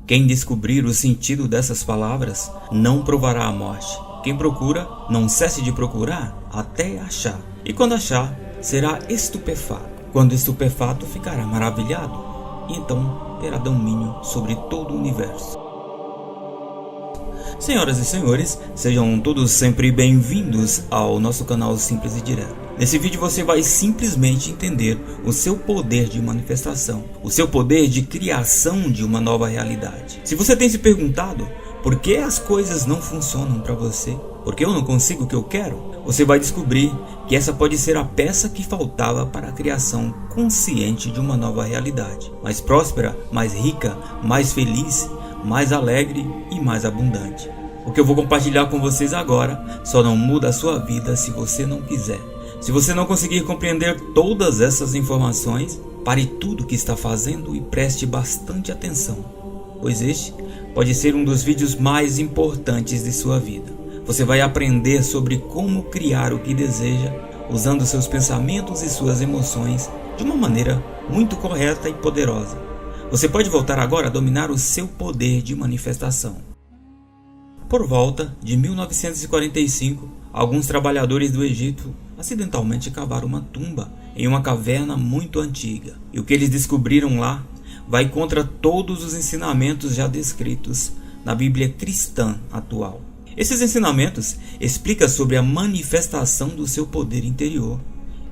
Quem descobrir o sentido dessas palavras não provará a morte. Quem procura, não cesse de procurar até achar. E quando achar, será estupefato. Quando estupefato, ficará maravilhado. E então terá domínio sobre todo o universo. Senhoras e senhores, sejam todos sempre bem-vindos ao nosso canal Simples e Direto. Nesse vídeo você vai simplesmente entender o seu poder de manifestação, o seu poder de criação de uma nova realidade. Se você tem se perguntado por que as coisas não funcionam para você, por que eu não consigo o que eu quero, você vai descobrir que essa pode ser a peça que faltava para a criação consciente de uma nova realidade, mais próspera, mais rica, mais feliz, mais alegre e mais abundante. O que eu vou compartilhar com vocês agora só não muda a sua vida se você não quiser. Se você não conseguir compreender todas essas informações, pare tudo o que está fazendo e preste bastante atenção, pois este pode ser um dos vídeos mais importantes de sua vida. Você vai aprender sobre como criar o que deseja, usando seus pensamentos e suas emoções de uma maneira muito correta e poderosa. Você pode voltar agora a dominar o seu poder de manifestação. Por volta de 1945, alguns trabalhadores do Egito acidentalmente cavaram uma tumba em uma caverna muito antiga. E o que eles descobriram lá vai contra todos os ensinamentos já descritos na Bíblia cristã atual. Esses ensinamentos explicam sobre a manifestação do seu poder interior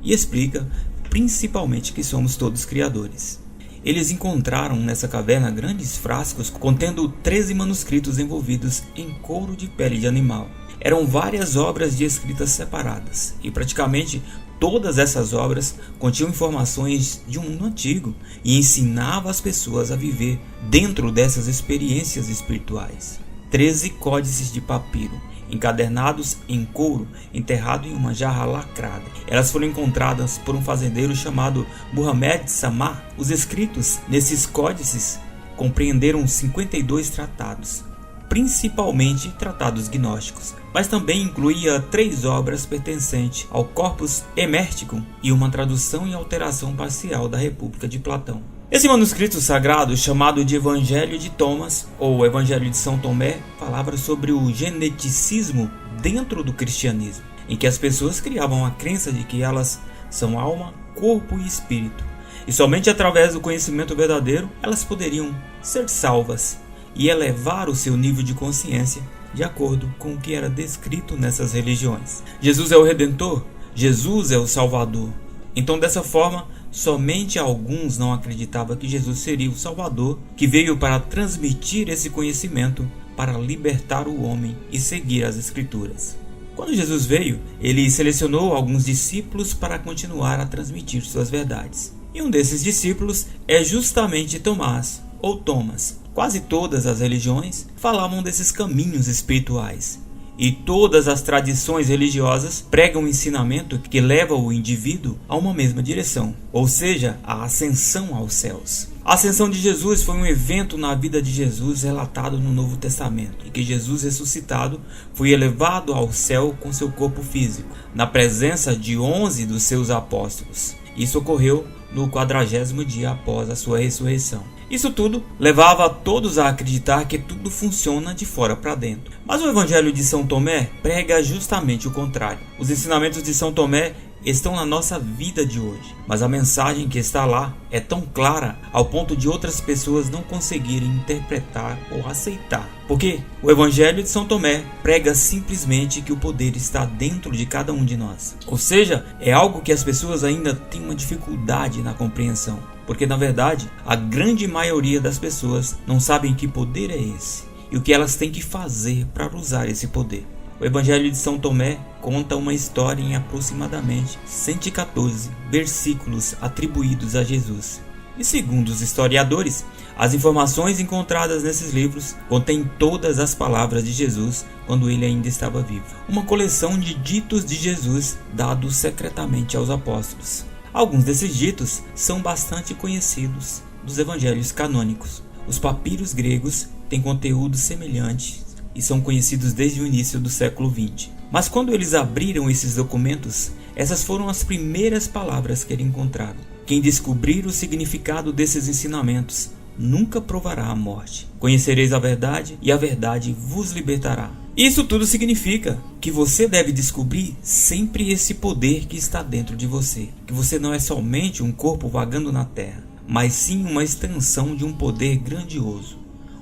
e explica principalmente que somos todos criadores. Eles encontraram nessa caverna grandes frascos contendo 13 manuscritos envolvidos em couro de pele de animal. Eram várias obras de escritas separadas e praticamente todas essas obras continham informações de um mundo antigo e ensinavam as pessoas a viver dentro dessas experiências espirituais. 13 códices de papiro, encadernados em couro, enterrado em uma jarra lacrada. Elas foram encontradas por um fazendeiro chamado Muhammad Samar. Os escritos nesses códices compreenderam 52 tratados, principalmente tratados gnósticos, mas também incluía 3 obras pertencentes ao Corpus Hermeticum e uma tradução e alteração parcial da República de Platão. Esse manuscrito sagrado, chamado de Evangelho de Thomas ou Evangelho de São Tomé, falava sobre o geneticismo dentro do cristianismo, em que as pessoas criavam a crença de que elas são alma, corpo e espírito, e somente através do conhecimento verdadeiro elas poderiam ser salvas e elevar o seu nível de consciência de acordo com o que era descrito nessas religiões. Jesus é o Redentor, Jesus é o Salvador. Então, dessa forma, somente alguns não acreditavam que Jesus seria o Salvador, que veio para transmitir esse conhecimento para libertar o homem e seguir as Escrituras. Quando Jesus veio, ele selecionou alguns discípulos para continuar a transmitir suas verdades. E um desses discípulos é justamente Tomás, ou Thomas. Quase todas as religiões falavam desses caminhos espirituais. E todas as tradições religiosas pregam um ensinamento que leva o indivíduo a uma mesma direção, ou seja, a ascensão aos céus. A ascensão de Jesus foi um evento na vida de Jesus relatado no Novo Testamento, em que Jesus ressuscitado foi elevado ao céu com seu corpo físico, na presença de 11 dos seus apóstolos. Isso ocorreu no 40º dia após a sua ressurreição. Isso tudo levava todos a acreditar que tudo funciona de fora para dentro. Mas o Evangelho de São Tomé prega justamente o contrário. Os ensinamentos de São Tomé estão na nossa vida de hoje, mas a mensagem que está lá é tão clara ao ponto de outras pessoas não conseguirem interpretar ou aceitar. Porque o Evangelho de São Tomé prega simplesmente que o poder está dentro de cada um de nós. Ou seja, é algo que as pessoas ainda têm uma dificuldade na compreensão. Porque na verdade, a grande maioria das pessoas não sabem que poder é esse e o que elas têm que fazer para usar esse poder. O Evangelho de São Tomé conta uma história em aproximadamente 114 versículos atribuídos a Jesus. E segundo os historiadores, as informações encontradas nesses livros contêm todas as palavras de Jesus quando ele ainda estava vivo. Uma coleção de ditos de Jesus dados secretamente aos apóstolos. Alguns desses ditos são bastante conhecidos dos evangelhos canônicos. Os papiros gregos têm conteúdo semelhante e são conhecidos desde o início do século XX. Mas quando eles abriram esses documentos, essas foram as primeiras palavras que eles encontraram. Quem descobrir o significado desses ensinamentos nunca provará a morte. Conhecereis a verdade e a verdade vos libertará. Isso tudo significa que você deve descobrir sempre esse poder que está dentro de você. Que você não é somente um corpo vagando na terra, mas sim uma extensão de um poder grandioso,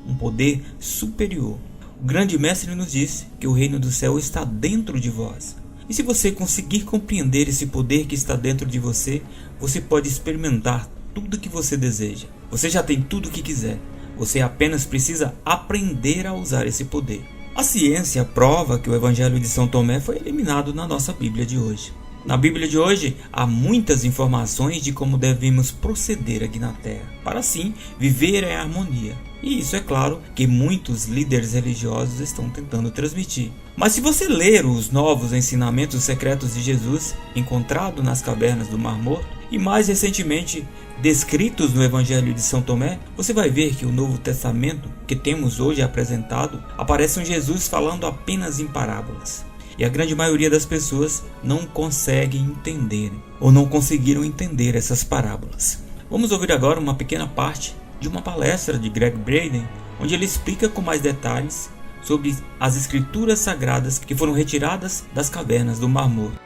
um poder superior. O grande mestre nos disse que o reino do céu está dentro de vós. E se você conseguir compreender esse poder que está dentro de você, você pode experimentar tudo que você deseja. Você já tem tudo o que quiser. Você apenas precisa aprender a usar esse poder. A ciência prova que o Evangelho de São Tomé foi eliminado na nossa Bíblia de hoje. Na Bíblia de hoje, há muitas informações de como devemos proceder aqui na Terra, para assim viver em harmonia. E isso é claro que muitos líderes religiosos estão tentando transmitir. Mas se você ler os novos ensinamentos secretos de Jesus, encontrados nas cavernas do Mar Morto, e mais recentemente descritos no Evangelho de São Tomé, você vai ver que o Novo Testamento que temos hoje apresentado aparece um Jesus falando apenas em parábolas. E a grande maioria das pessoas não consegue entender ou não conseguiram entender essas parábolas. Vamos ouvir agora uma pequena parte de uma palestra de Gregg Braden, onde ele explica com mais detalhes sobre as escrituras sagradas que foram retiradas das cavernas do Mar Morto.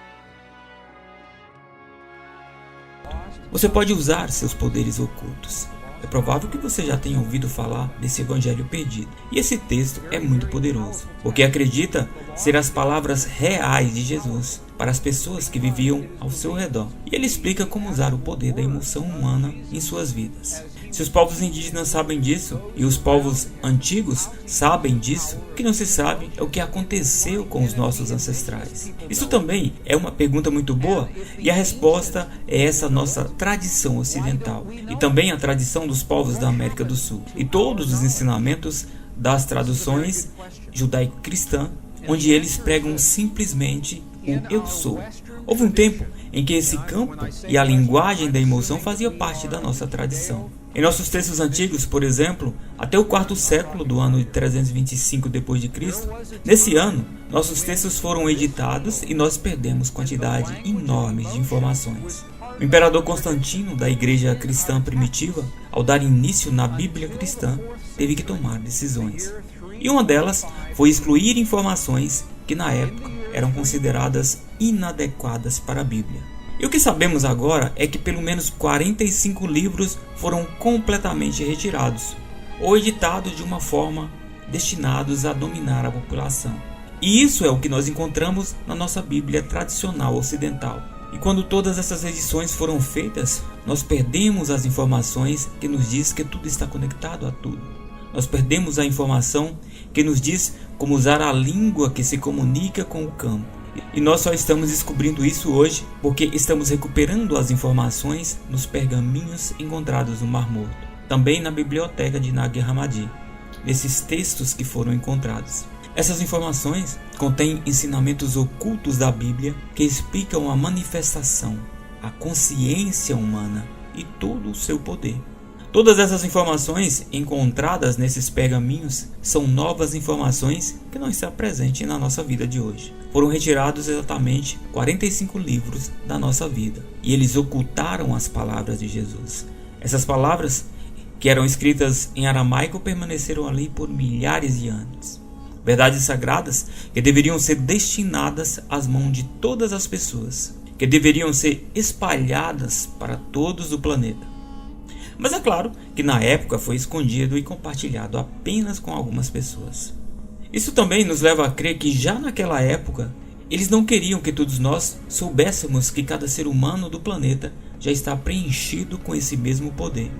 Você pode usar seus poderes ocultos. É provável que você já tenha ouvido falar desse evangelho perdido. E esse texto é muito poderoso, porque acredita ser as palavras reais de Jesus para as pessoas que viviam ao seu redor. E ele explica como usar o poder da emoção humana em suas vidas. Se os povos indígenas sabem disso, e os povos antigos sabem disso, o que não se sabe é o que aconteceu com os nossos ancestrais. Isso também é uma pergunta muito boa, e a resposta é essa nossa tradição ocidental, e também a tradição dos povos da América do Sul, e todos os ensinamentos das traduções judaico-cristã, onde eles pregam simplesmente o eu sou. Houve um tempo em que esse campo e a linguagem da emoção fazia parte da nossa tradição. Em nossos textos antigos, por exemplo, até o 4º século do ano de 325 d.C., nesse ano, nossos textos foram editados e nós perdemos quantidade enorme de informações. O imperador Constantino, da igreja cristã primitiva, ao dar início na Bíblia cristã, teve que tomar decisões. E uma delas foi excluir informações que na época eram consideradas inadequadas para a Bíblia. E o que sabemos agora é que pelo menos 45 livros foram completamente retirados, ou editados de uma forma destinados a dominar a população. E isso é o que nós encontramos na nossa Bíblia tradicional ocidental. E quando todas essas edições foram feitas, nós perdemos as informações que nos diz que tudo está conectado a tudo. Nós perdemos a informação que nos diz como usar a língua que se comunica com o campo. E nós só estamos descobrindo isso hoje porque estamos recuperando as informações nos pergaminhos encontrados no Mar Morto, também na biblioteca de Nag Hammadi, nesses textos que foram encontrados. Essas informações contêm ensinamentos ocultos da Bíblia que explicam a manifestação, a consciência humana e todo o seu poder. Todas essas informações encontradas nesses pergaminhos são novas informações que não estão presentes na nossa vida de hoje. Foram retirados exatamente 45 livros da nossa vida e eles ocultaram as palavras de Jesus. Essas palavras, que eram escritas em aramaico, permaneceram ali por milhares de anos. Verdades sagradas que deveriam ser destinadas às mãos de todas as pessoas, que deveriam ser espalhadas para todos o planeta. Mas é claro que na época foi escondido e compartilhado apenas com algumas pessoas. Isso também nos leva a crer que já naquela época, eles não queriam que todos nós soubéssemos que cada ser humano do planeta já está preenchido com esse mesmo poder.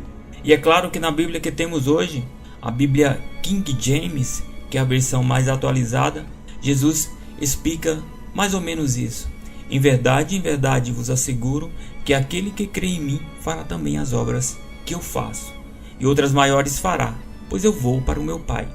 E é claro que na Bíblia que temos hoje, a Bíblia King James, que é a versão mais atualizada, Jesus explica mais ou menos isso. Em verdade vos asseguro que aquele que crê em mim fará também as obras que eu faço, e outras maiores fará, pois eu vou para o meu Pai.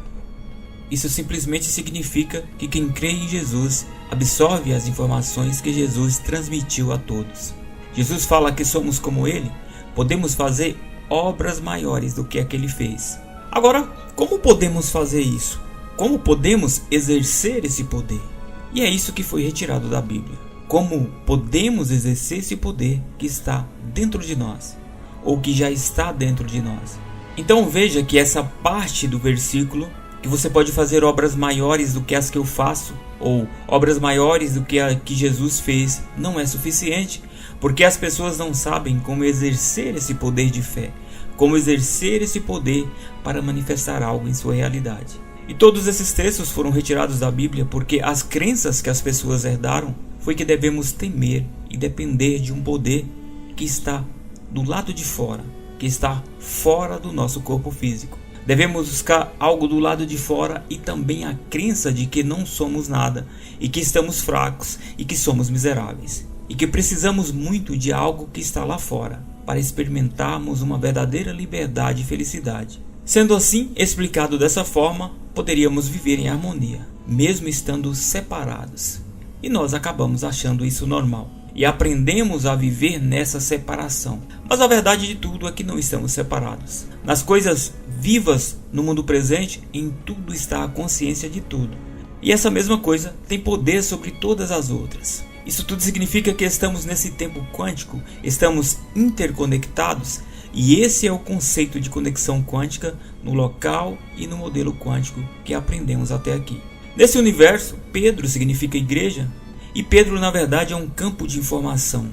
Isso simplesmente significa que quem crê em Jesus absorve as informações que Jesus transmitiu a todos. Jesus fala que somos como Ele, podemos fazer obras maiores do que a que Ele fez. Agora, como podemos fazer isso? Como podemos exercer esse poder? E é isso que foi retirado da Bíblia. Como podemos exercer esse poder que está dentro de nós, ou que já está dentro de nós? Então veja que essa parte do versículo, que você pode fazer obras maiores do que as que eu faço, ou obras maiores do que a que Jesus fez, não é suficiente, porque as pessoas não sabem como exercer esse poder de fé, como exercer esse poder para manifestar algo em sua realidade. E todos esses textos foram retirados da Bíblia porque as crenças que as pessoas herdaram foi que devemos temer e depender de um poder que está do lado de fora, que está fora do nosso corpo físico. Devemos buscar algo do lado de fora e também a crença de que não somos nada e que estamos fracos e que somos miseráveis. E que precisamos muito de algo que está lá fora para experimentarmos uma verdadeira liberdade e felicidade. Sendo assim, explicado dessa forma, poderíamos viver em harmonia, mesmo estando separados. E nós acabamos achando isso normal. E aprendemos a viver nessa separação. Mas a verdade de tudo é que não estamos separados. Nas coisas vivas no mundo presente, em tudo está a consciência de tudo. E essa mesma coisa tem poder sobre todas as outras. Isso tudo significa que estamos nesse tempo quântico, estamos interconectados, e esse é o conceito de conexão quântica no local e no modelo quântico que aprendemos até aqui. Nesse universo, Pedro significa igreja, e Pedro na verdade é um campo de informação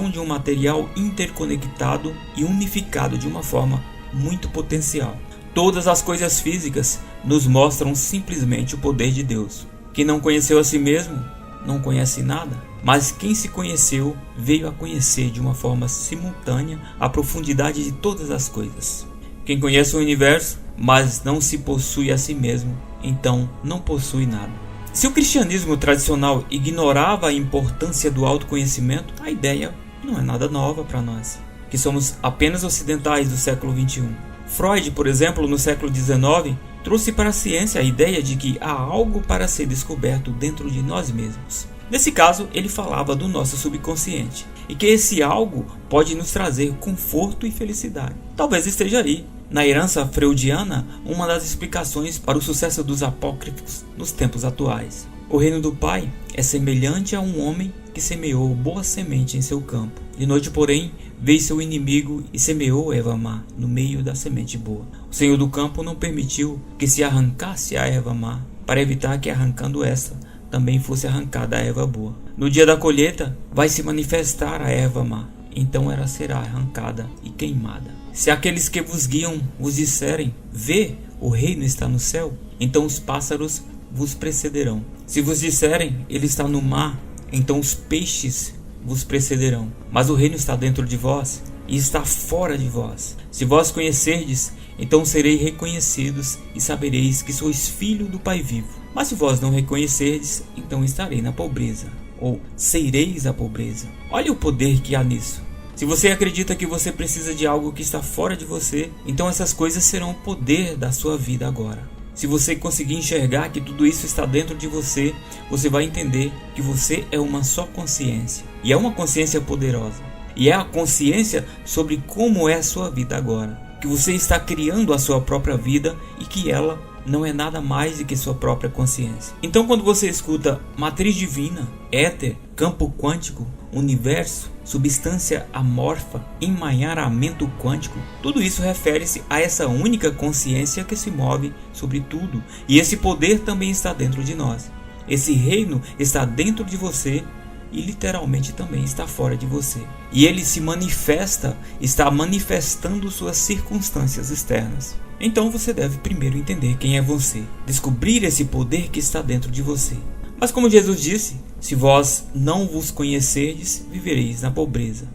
de um material interconectado e unificado de uma forma muito potencial. Todas as coisas físicas nos mostram simplesmente o poder de Deus. Quem não conheceu a si mesmo não conhece nada, mas quem se conheceu veio a conhecer de uma forma simultânea a profundidade de todas as coisas. Quem conhece o universo, mas não se possui a si mesmo, então não possui nada. Se o cristianismo tradicional ignorava a importância do autoconhecimento, a ideia não é nada nova para nós, que somos apenas ocidentais do século XXI. Freud, por exemplo, no século XIX, trouxe para a ciência a ideia de que há algo para ser descoberto dentro de nós mesmos. Nesse caso, ele falava do nosso subconsciente, e que esse algo pode nos trazer conforto e felicidade. Talvez esteja aí, na herança freudiana, uma das explicações para o sucesso dos apócrifos nos tempos atuais. O reino do Pai é semelhante a um homem que semeou boa semente em seu campo. De noite, porém, veio seu inimigo e semeou erva má no meio da semente boa. O Senhor do campo não permitiu que se arrancasse a erva má, para evitar que, arrancando esta, também fosse arrancada a erva boa. No dia da colheita, vai se manifestar a erva má, então ela será arrancada e queimada. Se aqueles que vos guiam vos disserem, vê, o reino está no céu, então os pássaros vos precederão. Se vos disserem, ele está no mar, então os peixes vos precederão. Mas o reino está dentro de vós e está fora de vós. Se vós conhecerdes, então sereis reconhecidos e sabereis que sois filho do Pai vivo. Mas se vós não reconhecerdes, então estarei na pobreza, ou sereis a pobreza. Olha o poder que há nisso. Se você acredita que você precisa de algo que está fora de você, então essas coisas serão o poder da sua vida agora. Se você conseguir enxergar que tudo isso está dentro de você, você vai entender que você é uma só consciência. E é uma consciência poderosa. E é a consciência sobre como é a sua vida agora. Que você está criando a sua própria vida e que ela não é nada mais do que sua própria consciência. Então, quando você escuta matriz divina, éter, campo quântico, universo, substância amorfa, emaranhamento quântico, tudo isso refere-se a essa única consciência que se move sobre tudo. E esse poder também está dentro de nós. Esse reino está dentro de você e literalmente também está fora de você. E ele se manifesta, está manifestando suas circunstâncias externas. Então você deve primeiro entender quem é você, descobrir esse poder que está dentro de você. Mas como Jesus disse, se vós não vos conhecerdes, vivereis na pobreza.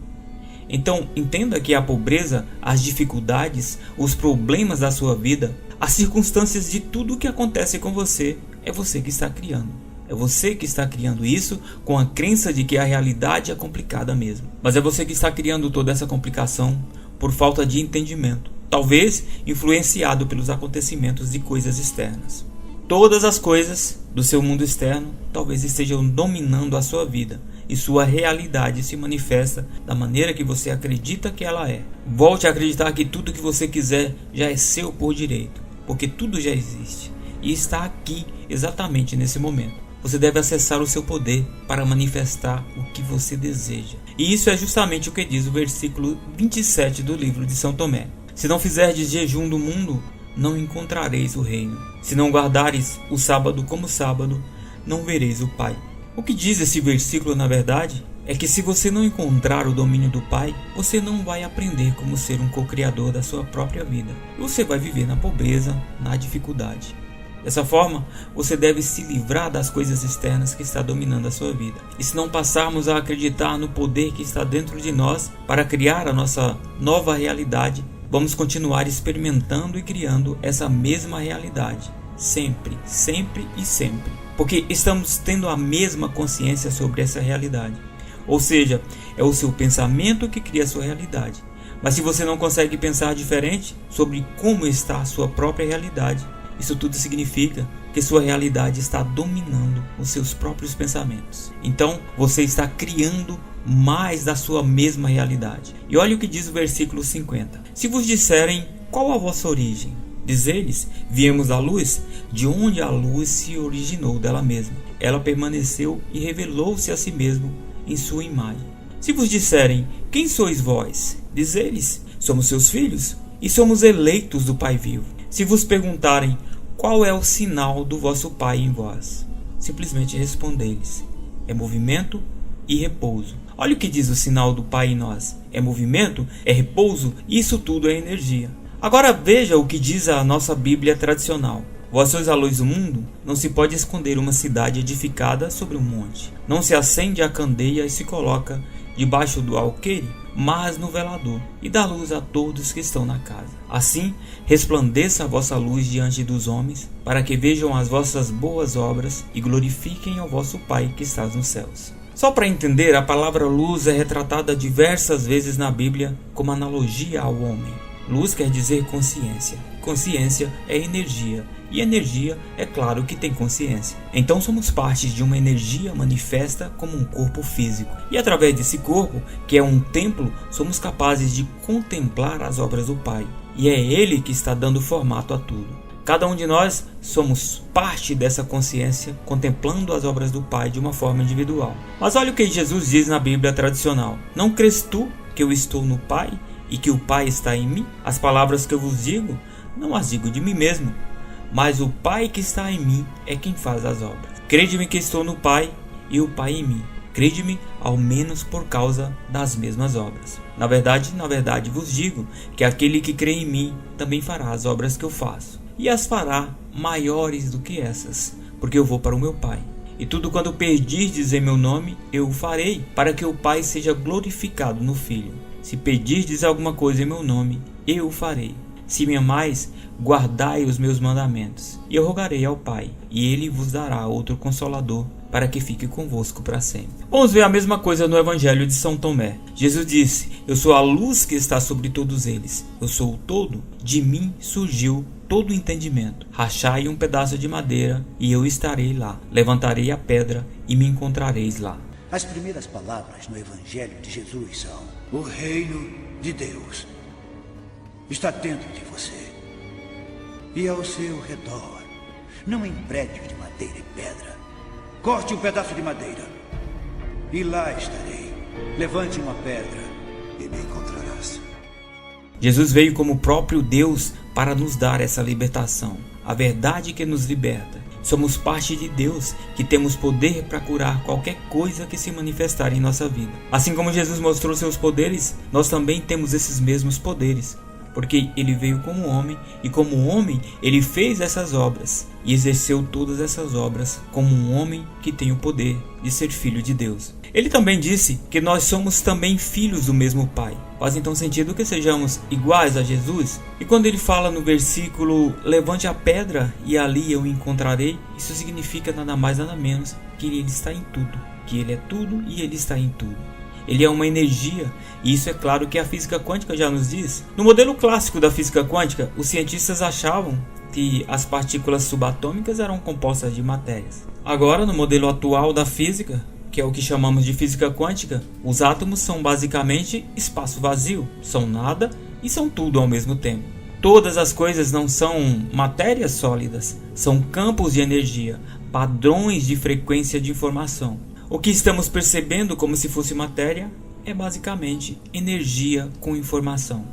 Então entenda que a pobreza, as dificuldades, os problemas da sua vida, as circunstâncias de tudo o que acontece com você, é você que está criando. É você que está criando isso com a crença de que a realidade é complicada mesmo. Mas é você que está criando toda essa complicação por falta de entendimento. Talvez influenciado pelos acontecimentos de coisas externas. Todas as coisas do seu mundo externo talvez estejam dominando a sua vida e sua realidade se manifesta da maneira que você acredita que ela é. Volte a acreditar que tudo que você quiser já é seu por direito, porque tudo já existe e está aqui exatamente nesse momento. Você deve acessar o seu poder para manifestar o que você deseja. E isso é justamente o que diz o versículo 27 do livro de São Tomé. Se não fizerdes jejum do mundo, não encontrareis o reino. Se não guardares o sábado como sábado, não vereis o Pai. O que diz esse versículo, na verdade, é que se você não encontrar o domínio do Pai, você não vai aprender como ser um co-criador da sua própria vida. Você vai viver na pobreza, na dificuldade. Dessa forma, você deve se livrar das coisas externas que está dominando a sua vida. E se não passarmos a acreditar no poder que está dentro de nós para criar a nossa nova realidade, vamos continuar experimentando e criando essa mesma realidade. Sempre, sempre e sempre. Porque estamos tendo a mesma consciência sobre essa realidade. Ou seja, é o seu pensamento que cria a sua realidade. Mas se você não consegue pensar diferente sobre como está a sua própria realidade, isso tudo significa que sua realidade está dominando os seus próprios pensamentos. Então, você está criando mais da sua mesma realidade. E olha o que diz o versículo 50. Se vos disserem qual a vossa origem, diz eles, viemos da luz, de onde a luz se originou dela mesma. Ela permaneceu e revelou-se a si mesma em sua imagem. Se vos disserem, quem sois vós? Diz eles, somos seus filhos e somos eleitos do Pai vivo. Se vos perguntarem, qual é o sinal do vosso Pai em vós? Simplesmente respondei-lhes, é movimento e repouso. Olha o que diz o sinal do Pai em nós. É movimento, é repouso, e isso tudo é energia. Agora veja o que diz a nossa Bíblia tradicional. Vós sois a luz do mundo, não se pode esconder uma cidade edificada sobre um monte. Não se acende a candeia e se coloca debaixo do alqueire, mas no velador, e dá luz a todos que estão na casa. Assim, resplandeça a vossa luz diante dos homens, para que vejam as vossas boas obras e glorifiquem ao vosso Pai que está nos céus. Só para entender, a palavra luz é retratada diversas vezes na Bíblia como analogia ao homem. Luz quer dizer consciência. Consciência é energia. E energia, é claro que tem consciência. Então somos parte de uma energia manifesta como um corpo físico. E através desse corpo, que é um templo, somos capazes de contemplar as obras do Pai. E é Ele que está dando formato a tudo. Cada um de nós somos parte dessa consciência, contemplando as obras do Pai de uma forma individual. Mas olha o que Jesus diz na Bíblia tradicional. Não crês tu que eu estou no Pai e que o Pai está em mim? As palavras que eu vos digo, não as digo de mim mesmo, mas o Pai que está em mim é quem faz as obras. Crede-me que estou no Pai e o Pai em mim. Crede-me ao menos por causa das mesmas obras. Na verdade vos digo que aquele que crê em mim também fará as obras que eu faço. E as fará maiores do que essas, porque eu vou para o meu Pai. E tudo quanto pedirdes em meu nome, eu o farei, para que o Pai seja glorificado no Filho. Se pedirdes alguma coisa em meu nome, eu o farei. Se me amais, guardai os meus mandamentos. E eu rogarei ao Pai, e ele vos dará outro Consolador, para que fique convosco para sempre. Vamos ver a mesma coisa no Evangelho de São Tomé. Jesus disse, eu sou a luz que está sobre todos eles. Eu sou o todo. De mim surgiu todo o entendimento. Rachai um pedaço de madeira, e eu estarei lá. Levantarei a pedra, e me encontrareis lá. As primeiras palavras no Evangelho de Jesus são: o reino de Deus está dentro de você e ao seu redor, não em prédios de madeira e pedra. Corte um pedaço de madeira e lá estarei. Levante uma pedra e me encontrarás. Jesus veio como o próprio Deus para nos dar essa libertação, a verdade que nos liberta. Somos parte de Deus, que temos poder para curar qualquer coisa que se manifestar em nossa vida. Assim como Jesus mostrou seus poderes, nós também temos esses mesmos poderes. Porque ele veio como homem, e como homem ele fez essas obras, e exerceu todas essas obras como um homem que tem o poder de ser filho de Deus. Ele também disse que nós somos também filhos do mesmo Pai. Faz então sentido que sejamos iguais a Jesus? E quando ele fala no versículo, levante a pedra e ali eu encontrarei, isso significa nada mais nada menos que ele está em tudo, que ele é tudo e ele está em tudo. Ele é uma energia, e isso é claro que a física quântica já nos diz. No modelo clássico da física quântica, os cientistas achavam que as partículas subatômicas eram compostas de matérias. Agora, no modelo atual da física, que é o que chamamos de física quântica, os átomos são basicamente espaço vazio, são nada e são tudo ao mesmo tempo. Todas as coisas não são matérias sólidas, são campos de energia, padrões de frequência de informação. O que estamos percebendo como se fosse matéria é basicamente energia com informação.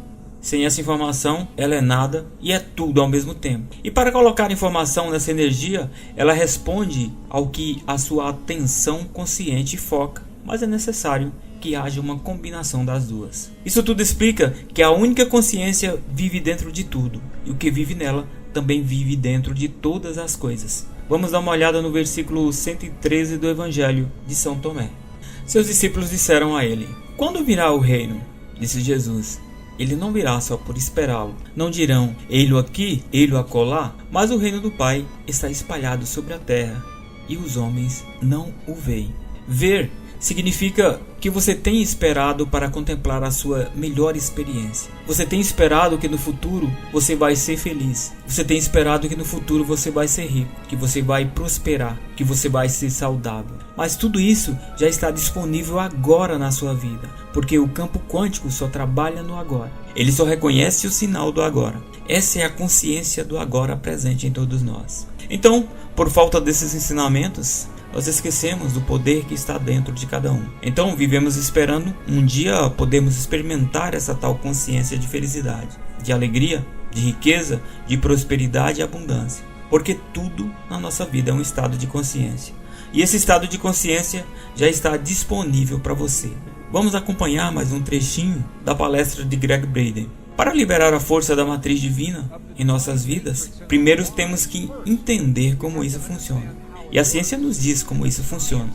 Sem essa informação, ela é nada e é tudo ao mesmo tempo. E para colocar informação nessa energia, ela responde ao que a sua atenção consciente foca, mas é necessário que haja uma combinação das duas. Isso tudo explica que a única consciência vive dentro de tudo, e o que vive nela também vive dentro de todas as coisas. Vamos dar uma olhada no versículo 113 do Evangelho de São Tomé. Seus discípulos disseram a ele: "Quando virá o reino?" Disse Jesus: "Ele não virá só por esperá-lo. Não dirão, ei-lo aqui, ei-lo acolá, mas o reino do Pai está espalhado sobre a terra, e os homens não o veem." Ver significa que você tem esperado para contemplar a sua melhor experiência. Você tem esperado que no futuro você vai ser feliz. Você tem esperado que no futuro você vai ser rico, que você vai prosperar, que você vai ser saudável. Mas tudo isso já está disponível agora na sua vida, porque o campo quântico só trabalha no agora. Ele só reconhece o sinal do agora. Essa é a consciência do agora presente em todos nós. Então, por falta desses ensinamentos, nós esquecemos do poder que está dentro de cada um. Então vivemos esperando um dia podermos experimentar essa tal consciência de felicidade, de alegria, de riqueza, de prosperidade e abundância. Porque tudo na nossa vida é um estado de consciência. E esse estado de consciência já está disponível para você. Vamos acompanhar mais um trechinho da palestra de Gregg Braden. Para liberar a força da matriz divina em nossas vidas, primeiro temos que entender como isso funciona. E a ciência nos diz como isso funciona.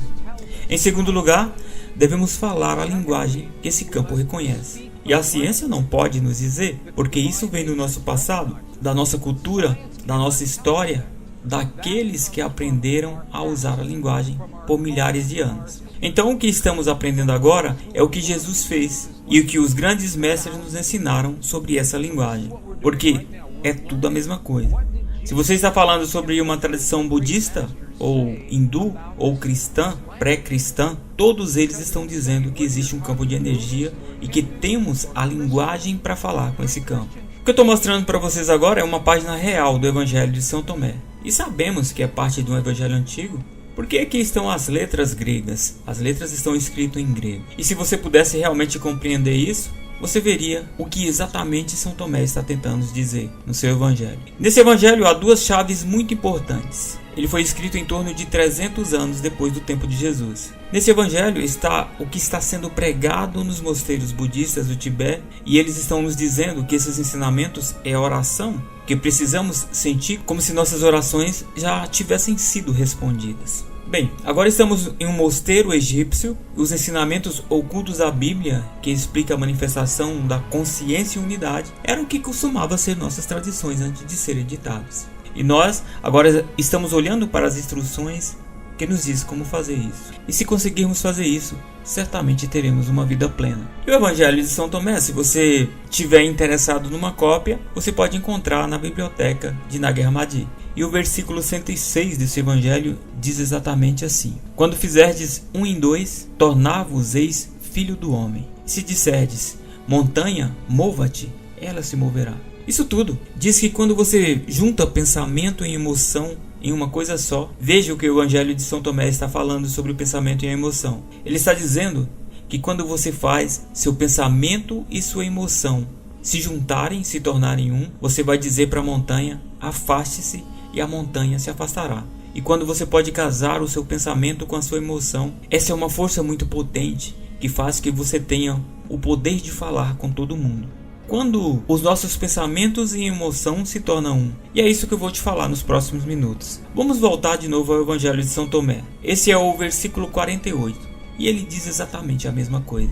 Em segundo lugar, devemos falar a linguagem que esse campo reconhece. E a ciência não pode nos dizer, porque isso vem do nosso passado, da nossa cultura, da nossa história, daqueles que aprenderam a usar a linguagem por milhares de anos. Então o que estamos aprendendo agora é o que Jesus fez e o que os grandes mestres nos ensinaram sobre essa linguagem, porque é tudo a mesma coisa. Se você está falando sobre uma tradição budista, ou hindu, ou cristã, pré-cristã, todos eles estão dizendo que existe um campo de energia e que temos a linguagem para falar com esse campo. O que eu estou mostrando para vocês agora é uma página real do Evangelho de São Tomé. E sabemos que é parte de um Evangelho antigo, porque aqui estão as letras gregas. As letras estão escritas em grego. E se você pudesse realmente compreender isso, você veria o que exatamente São Tomé está tentando dizer no seu Evangelho. Nesse Evangelho há duas chaves muito importantes. Ele foi escrito em torno de 300 anos depois do tempo de Jesus. Nesse Evangelho está o que está sendo pregado nos mosteiros budistas do Tibete, e eles estão nos dizendo que esses ensinamentos é oração, que precisamos sentir como se nossas orações já tivessem sido respondidas. Bem, agora estamos em um mosteiro egípcio. Os ensinamentos ocultos da Bíblia, que explica a manifestação da consciência e unidade, eram o que costumava ser nossas tradições antes de serem ditadas. E nós agora estamos olhando para as instruções que nos diz como fazer isso. E se conseguirmos fazer isso, certamente teremos uma vida plena. E o Evangelho de São Tomé, se você estiver interessado numa cópia, você pode encontrar na biblioteca de Nag Hammadi. E o versículo 106 desse Evangelho diz exatamente assim: "Quando fizerdes um em dois, tornar-vos-eis filho do homem. Se disserdes, montanha, mova-te, ela se moverá." Isso tudo diz que quando você junta pensamento e emoção em uma coisa só, veja o que o Evangelho de São Tomé está falando sobre o pensamento e a emoção. Ele está dizendo que quando você faz seu pensamento e sua emoção se juntarem, se tornarem um, você vai dizer para a montanha: afaste-se, e a montanha se afastará. E quando você pode casar o seu pensamento com a sua emoção, essa é uma força muito potente que faz que você tenha o poder de falar com todo mundo. Quando os nossos pensamentos e emoção se tornam um. E é isso que eu vou te falar nos próximos minutos. Vamos voltar de novo ao Evangelho de São Tomé. Esse é o versículo 48. E ele diz exatamente a mesma coisa.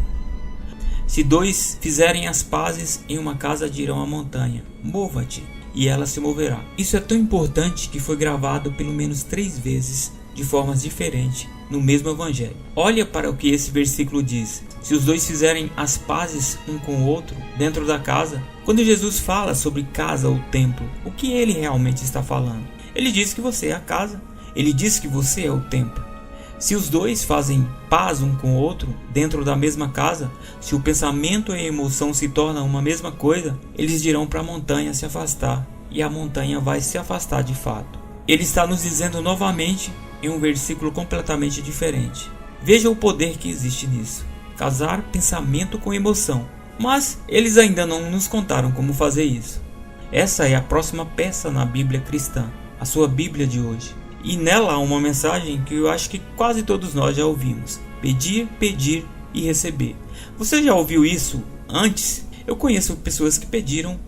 "Se dois fizerem as pazes em uma casa, dirão à montanha: mova-te, e ela se moverá." Isso é tão importante que foi gravado pelo menos 3 vezes de formas diferentes no mesmo Evangelho. Olha para o que esse versículo diz. Se os dois fizerem as pazes um com o outro dentro da casa. Quando Jesus fala sobre casa ou templo, o que ele realmente está falando? Ele diz que você é a casa. Ele diz que você é o templo. Se os dois fazem paz um com o outro dentro da mesma casa, se o pensamento e a emoção se tornam uma mesma coisa, eles dirão para a montanha se afastar, e a montanha vai se afastar de fato. Ele está nos dizendo novamente em um versículo completamente diferente. Veja o poder que existe nisso. Casar pensamento com emoção. Mas eles ainda não nos contaram como fazer isso. Essa é a próxima peça na Bíblia cristã, a sua Bíblia de hoje. E nela há uma mensagem que eu acho que quase todos nós já ouvimos: pedir, pedir e receber. Você já ouviu isso antes? Eu conheço pessoas que pediram,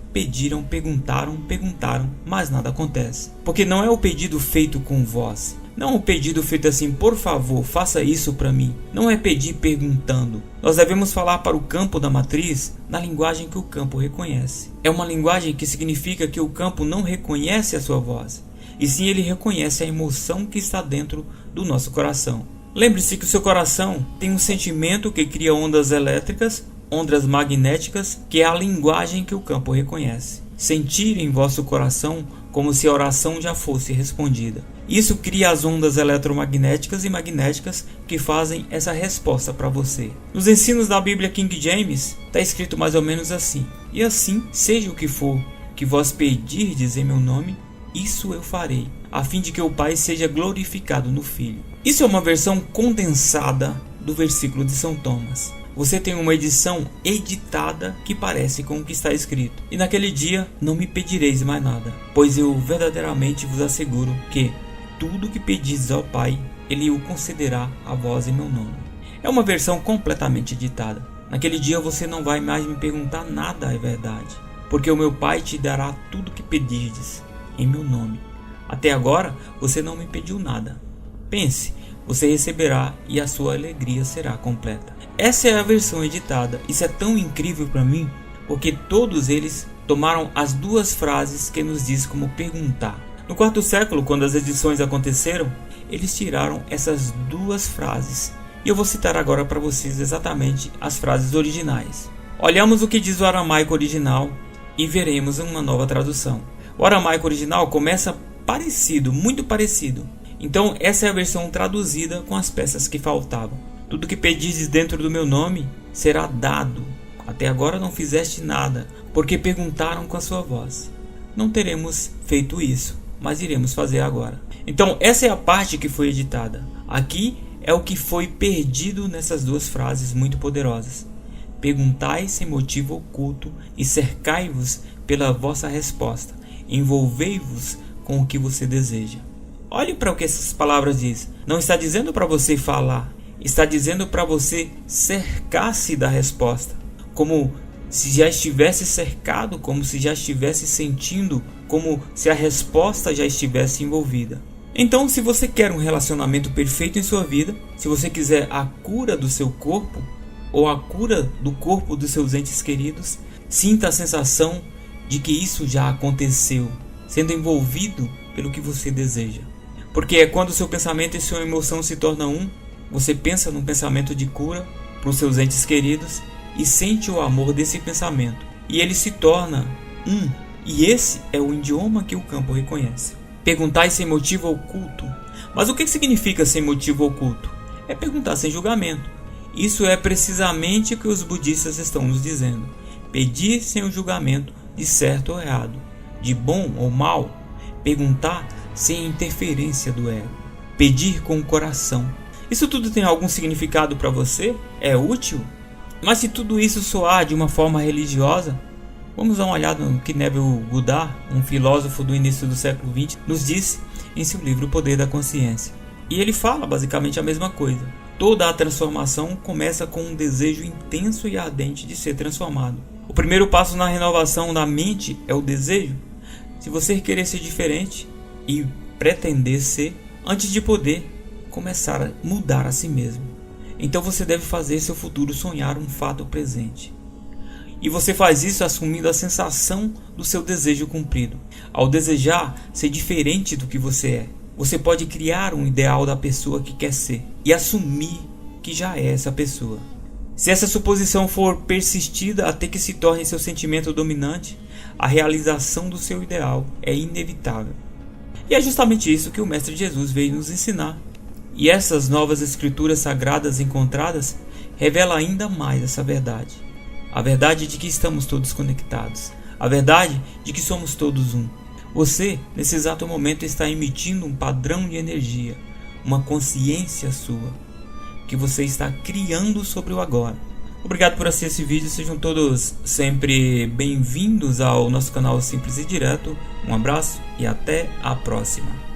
perguntaram, mas nada acontece. Porque não é o pedido feito com voz. Não é o pedido feito assim: por favor, faça isso para mim. Não é pedir perguntando. Nós devemos falar para o campo da matriz na linguagem que o campo reconhece. É uma linguagem que significa que o campo não reconhece a sua voz, e sim ele reconhece a emoção que está dentro do nosso coração. Lembre-se que o seu coração tem um sentimento que cria ondas elétricas, ondas magnéticas, que é a linguagem que o campo reconhece. Sentir em vosso coração como se a oração já fosse respondida. Isso cria as ondas eletromagnéticas e magnéticas que fazem essa resposta para você. Nos ensinos da Bíblia King James está escrito mais ou menos assim: e assim, seja o que for que vós pedirdes em meu nome, isso eu farei, a fim de que o Pai seja glorificado no Filho. Isso é uma versão condensada do versículo de São Thomas. Você tem uma edição editada que parece com o que está escrito: e naquele dia não me pedireis mais nada, pois eu verdadeiramente vos asseguro que tudo que pedis ao Pai, Ele o concederá a vós em meu nome. É uma versão completamente editada. Naquele dia você não vai mais me perguntar nada, é verdade, porque o meu Pai te dará tudo que pedirdes em meu nome. Até agora você não me pediu nada. Pense, você receberá e a sua alegria será completa. Essa é a versão editada. Isso é tão incrível para mim, porque todos eles tomaram as duas frases que nos diz como perguntar. No quarto século, quando as edições aconteceram, eles tiraram essas duas frases. E eu vou citar agora para vocês exatamente as frases originais. Olhamos o que diz o aramaico original e veremos uma nova tradução. O aramaico original começa parecido, muito parecido. Então essa é a versão traduzida com as peças que faltavam. Tudo que pedizes dentro do meu nome será dado. Até agora não fizeste nada, porque perguntaram com a sua voz. Não teremos feito isso, mas iremos fazer agora. Então essa é a parte que foi editada. Aqui é o que foi perdido nessas duas frases muito poderosas. Perguntai sem motivo oculto e cercai-vos pela vossa resposta. Envolvei-vos com o que você deseja. Olhe para o que essas palavras dizem. Não está dizendo para você falar, está dizendo para você cercar-se da resposta, como se já estivesse cercado, como se já estivesse sentindo, como se a resposta já estivesse envolvida. Então, se você quer um relacionamento perfeito em sua vida, se você quiser a cura do seu corpo ou a cura do corpo dos seus entes queridos, sinta a sensação de que isso já aconteceu, sendo envolvido pelo que você deseja. Porque é quando seu pensamento e sua emoção se tornam um, você pensa num pensamento de cura para os seus entes queridos e sente o amor desse pensamento. E ele se torna um. E esse é o idioma que o campo reconhece. Perguntai sem motivo oculto. Mas o que significa sem motivo oculto? É perguntar sem julgamento. Isso é precisamente o que os budistas estão nos dizendo. Pedir sem o julgamento de certo ou errado, de bom ou mal. Perguntar sem interferência do ego. Pedir com o coração. Isso tudo tem algum significado para você? É útil? Mas se tudo isso soar de uma forma religiosa, vamos dar uma olhada no que Neville Goddard, um filósofo do início do século XX, nos disse em seu livro O Poder da Consciência. E ele fala basicamente a mesma coisa. Toda a transformação começa com um desejo intenso e ardente de ser transformado. O primeiro passo na renovação da mente é o desejo. Se você querer ser diferente e pretender ser, antes de poder começar a mudar a si mesmo, então você deve fazer seu futuro sonhar um fato presente. E você faz isso assumindo a sensação do seu desejo cumprido. Ao desejar ser diferente do que você é, você pode criar um ideal da pessoa que quer ser e assumir que já é essa pessoa. Se essa suposição for persistida até que se torne seu sentimento dominante, a realização do seu ideal é inevitável. E é justamente isso que o Mestre Jesus veio nos ensinar. E essas novas escrituras sagradas encontradas revelam ainda mais essa verdade. A verdade de que estamos todos conectados. A verdade de que somos todos um. Você, nesse exato momento, está emitindo um padrão de energia, uma consciência sua, que você está criando sobre o agora. Obrigado por assistir esse vídeo, sejam todos sempre bem-vindos ao nosso canal Simples e Direto. Um abraço e até a próxima.